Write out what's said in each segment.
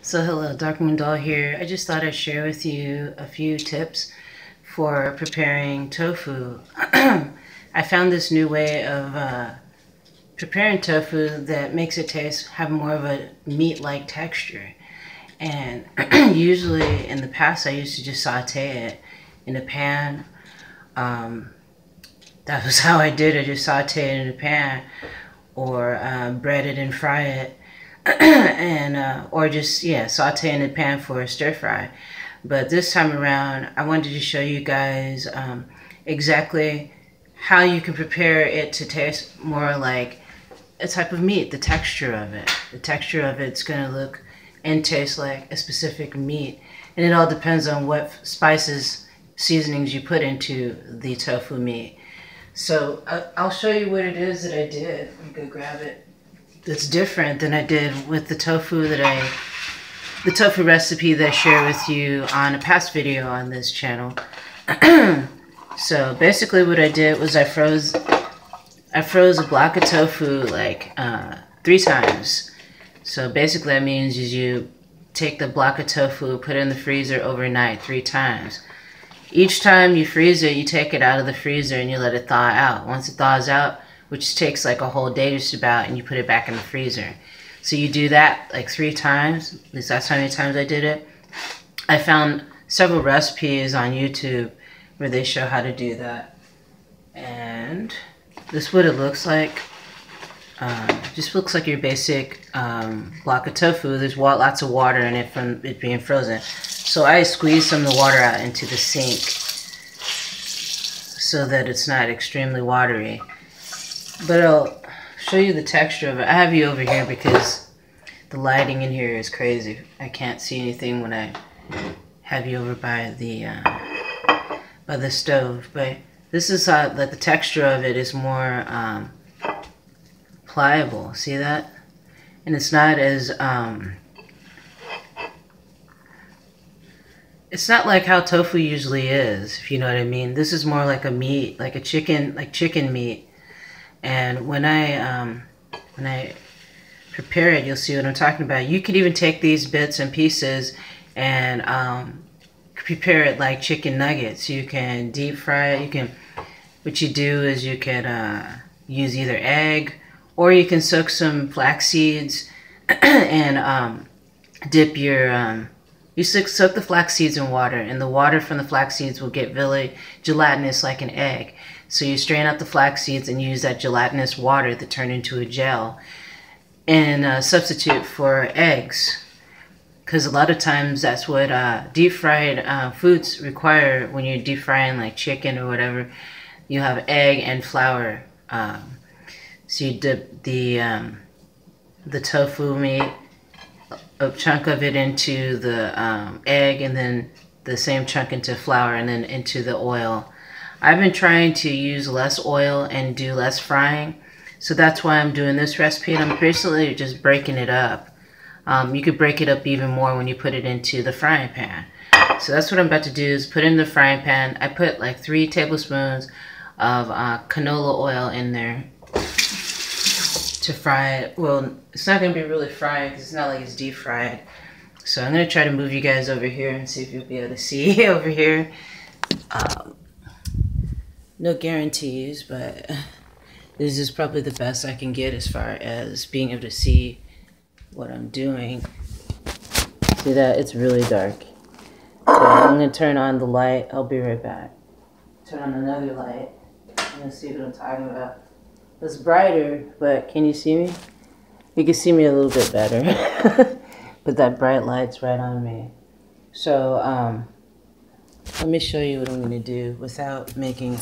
So hello, Dark Moon Doll here. I just thought I'd share with you a few tips for preparing tofu. I found this new way of preparing tofu that makes it have more of a meat-like texture. And usually in the past I used to just saute it in a pan. That was how I did it, just saute it in a pan or bread it and fry it. And or just saute in the pan for a stir fry. But this time around I wanted to show you guys exactly how you can prepare it to taste more like a type of meat. The texture of it's going to look and taste like a specific meat, and it all depends on what spices, seasonings you put into the tofu meat. So I'll show you what it is that I did. I'm gonna grab it. That's different than I did with the tofu recipe that I shared with you on a past video on this channel. So basically what I did was I froze a block of tofu like 3 times. So basically that means is you take the block of tofu, put it in the freezer overnight 3 times. Each time you freeze it, you take it out of the freezer and you let it thaw out. Once it thaws out, which takes like a whole day just about, and you put it back in the freezer. So you do that like 3 times, at least that's how many times I did it. I found several recipes on YouTube where they show how to do that. And this is what it looks like. Just looks like your basic block of tofu. There's lots of water in it from it being frozen. So I squeeze some of the water out into the sink so that it's not extremely watery. But I'll show you the texture of it. I have you over here because the lighting in here is crazy. I can't see anything when I have you over by the stove. But this is how like the texture of it is more pliable. See that? And it's not as it's not like how tofu usually is, if you know what I mean. This is more like a meat, like chicken meat. And when I prepare it, you'll see what I'm talking about. You could even take these bits and pieces and prepare it like chicken nuggets. You can deep fry it. What you do is you can use either egg, or you can soak some flax seeds and dip your you soak the flax seeds in water, and the water from the flax seeds will get really gelatinous like an egg. So you strain out the flax seeds and use that gelatinous water to turn into a gel and substitute for eggs. Because a lot of times that's what deep fried foods require when you're deep frying like chicken or whatever. You have egg and flour. So you dip the tofu meat, a chunk of it into the egg, and then the same chunk into flour, and then into the oil. I've been trying to use less oil and do less frying, so that's why I'm doing this recipe, and I'm basically just breaking it up. You could break it up even more when you put it into the frying pan. So that's what I'm about to do, is put it in the frying pan. I put like 3 tablespoons of canola oil in there to fry it. Well, it's not going to be really fried because it's not like it's deep fried. So I'm going to try to move you guys over here and see if you'll be able to see over here. No guarantees, but this is probably the best I can get as far as being able to see what I'm doing. See that? It's really dark. So I'm going to turn on the light. I'll be right back. Turn on another light. I'm going to see what I'm talking about. It's brighter, but can you see me? You can see me a little bit better. But that bright light's right on me. So, let me show you what I'm going to do without making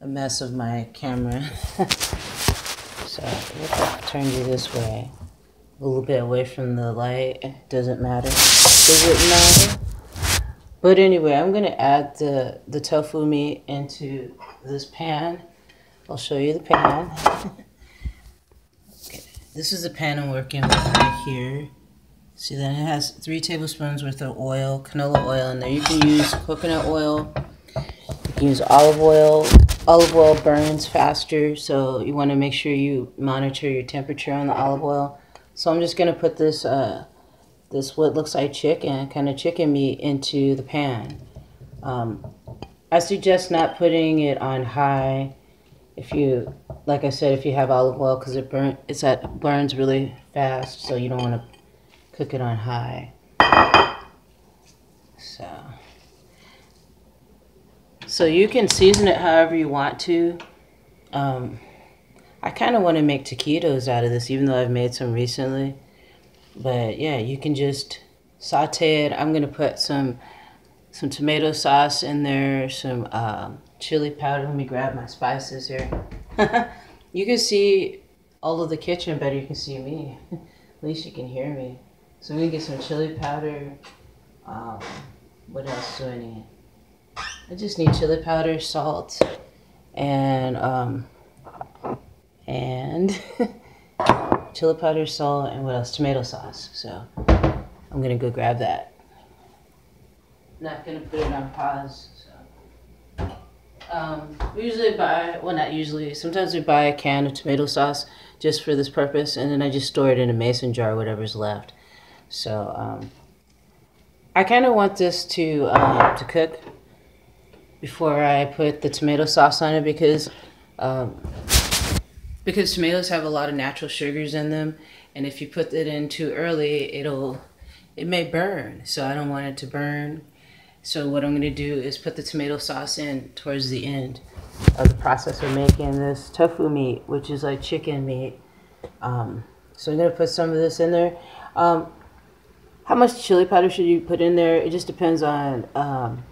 a mess of my camera. So, I'll turn you this way. A little bit away from the light. Doesn't matter. Does it matter? But anyway, I'm going to add the tofu meat into this pan. I'll show you the pan. Okay. This is the pan I'm working with right here. See that it has 3 tablespoons worth of oil, canola oil in there. You can use coconut oil. You can use olive oil. Olive oil burns faster, so you want to make sure you monitor your temperature on the olive oil. So I'm just going to put this this what looks like chicken, kind of chicken meat, into the pan. I suggest not putting it on high. If you, like I said, if you have olive oil, because it burns really fast, so you don't want to cook it on high. So you can season it however you want to. I kind of want to make taquitos out of this, even though I've made some recently. But yeah, you can just saute it. I'm gonna put some tomato sauce in there, some chili powder. Let me grab my spices here. You can see all of the kitchen better. You can see me. At least you can hear me. So I'm gonna get some chili powder. What else do I need? I just need chili powder, salt, and chili powder, salt, and what else? Tomato sauce. So I'm gonna go grab that. Not gonna put it on pause. So we usually buy, well, not usually. Sometimes we buy a can of tomato sauce just for this purpose, and then I just store it in a mason jar, whatever's left. So I kind of want this to cook before I put the tomato sauce on it, because tomatoes have a lot of natural sugars in them, and if you put it in too early, it may burn. So I don't want it to burn. So what I'm going to do is put the tomato sauce in towards the end of the process of making this tofu meat, which is like chicken meat. So I'm going to put some of this in there. How much chili powder should you put in there? It just depends on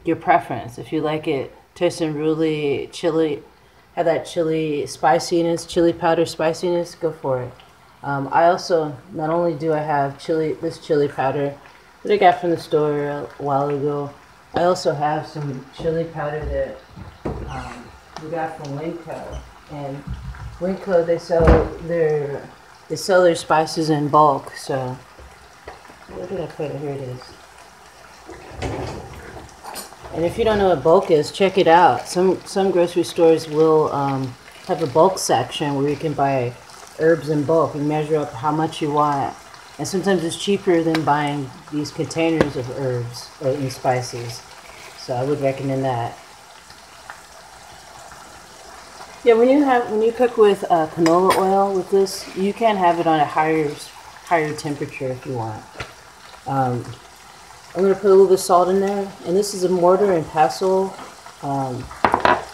your preference. If you like it tasting really chili, have that chili spiciness, chili powder spiciness, go for it. I also, not only do I have this chili powder that I got from the store a while ago, I also have some chili powder that we got from Winco. And Winco, they sell their spices in bulk. So where did I put it? Here it is. And if you don't know what bulk is, check it out. Some grocery stores will have a bulk section where you can buy herbs in bulk and measure up how much you want. And sometimes it's cheaper than buying these containers of herbs and spices. So I would recommend that. Yeah, when you cook with canola oil with this, you can have it on a higher temperature if you want. I'm going to put a little bit of salt in there, and this is a mortar and pestle.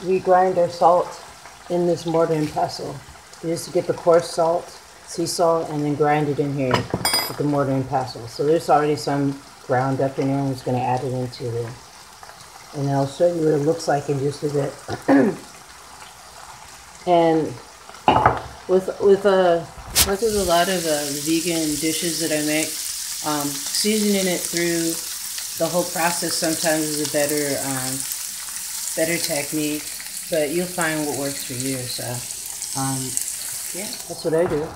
We grind our salt in this mortar and pestle just to get the coarse salt, sea salt, and then grind it in here with the mortar and pestle. So there's already some ground up in here. I'm just going to add it into there, and I'll show you what it looks like in just a bit. And with there's a lot of vegan dishes that I make. Seasoning it through the whole process sometimes is a better technique, but you'll find what works for you. So yeah, that's what I do.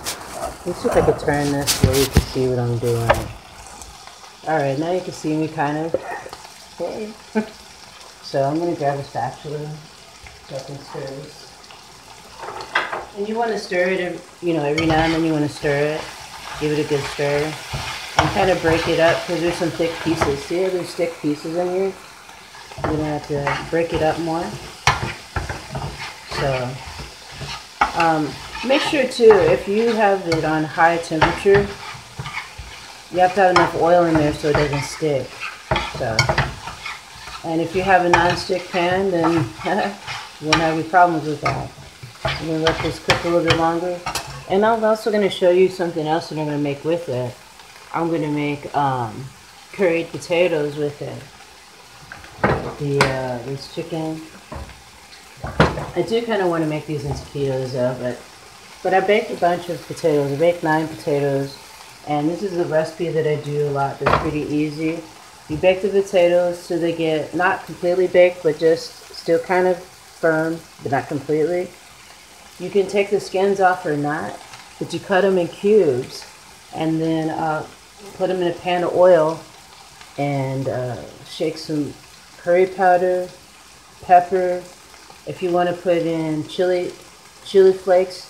Let's see if I can turn this so you can see what I'm doing. Alright, now you can see me kind of. Okay. So I'm going to grab a spatula so I can stir this. And you want to stir it, every now and then you want to stir it. Give it a good stir. And kind of break it up because there's some thick pieces. See how there's thick pieces in here? You're going to have to break it up more. So, make sure too, if you have it on high temperature, you have to have enough oil in there so it doesn't stick. So, and if you have a non-stick pan, then you won't have any problems with that. I'm going to let this cook a little bit longer. And I'm also going to show you something else that I'm going to make with it. I'm going to make curried potatoes with it. This chicken. I do kind of want to make these into taquitos though, but I baked a bunch of potatoes. I baked 9 potatoes, and this is a recipe that I do a lot that's pretty easy. You bake the potatoes so they get not completely baked, but just still kind of firm, but not completely. You can take the skins off or not, but you cut them in cubes, and then put them in a pan of oil, and shake some curry powder, pepper. If you want to put in chili flakes,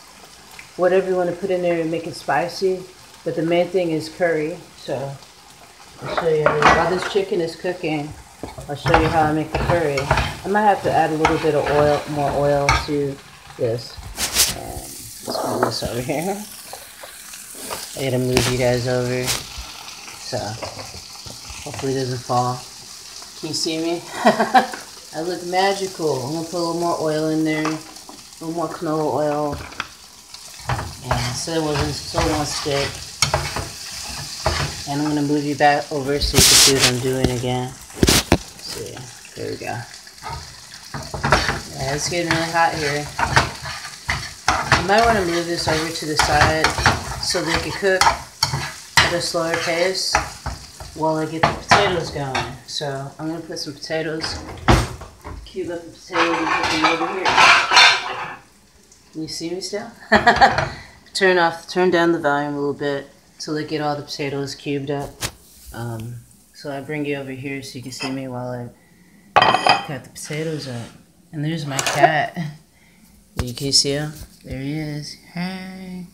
whatever you want to put in there to make it spicy. But the main thing is curry. So I'll show you while this chicken is cooking. I'll show you how I make the curry. I might have to add a little bit of oil, more oil to this. And let's move this over here. I gotta move you guys over, so hopefully it doesn't fall. Can you see me? I look magical. I'm gonna put a little more oil in there, a little more canola oil, and so it won't stick. And I'm gonna move you back over so you can see what I'm doing again. Let's see, there we go. Yeah, it's getting really hot here. You might want to move this over to the side so they can cook at a slower pace while I get the potatoes going. So I'm gonna put some potatoes, cube up the potatoes and put them over here. Can you see me still? Turn down the volume a little bit till they get all the potatoes cubed up. So I bring you over here so you can see me while I cut the potatoes up. And there's my cat. Can you see him? There he is. Hey.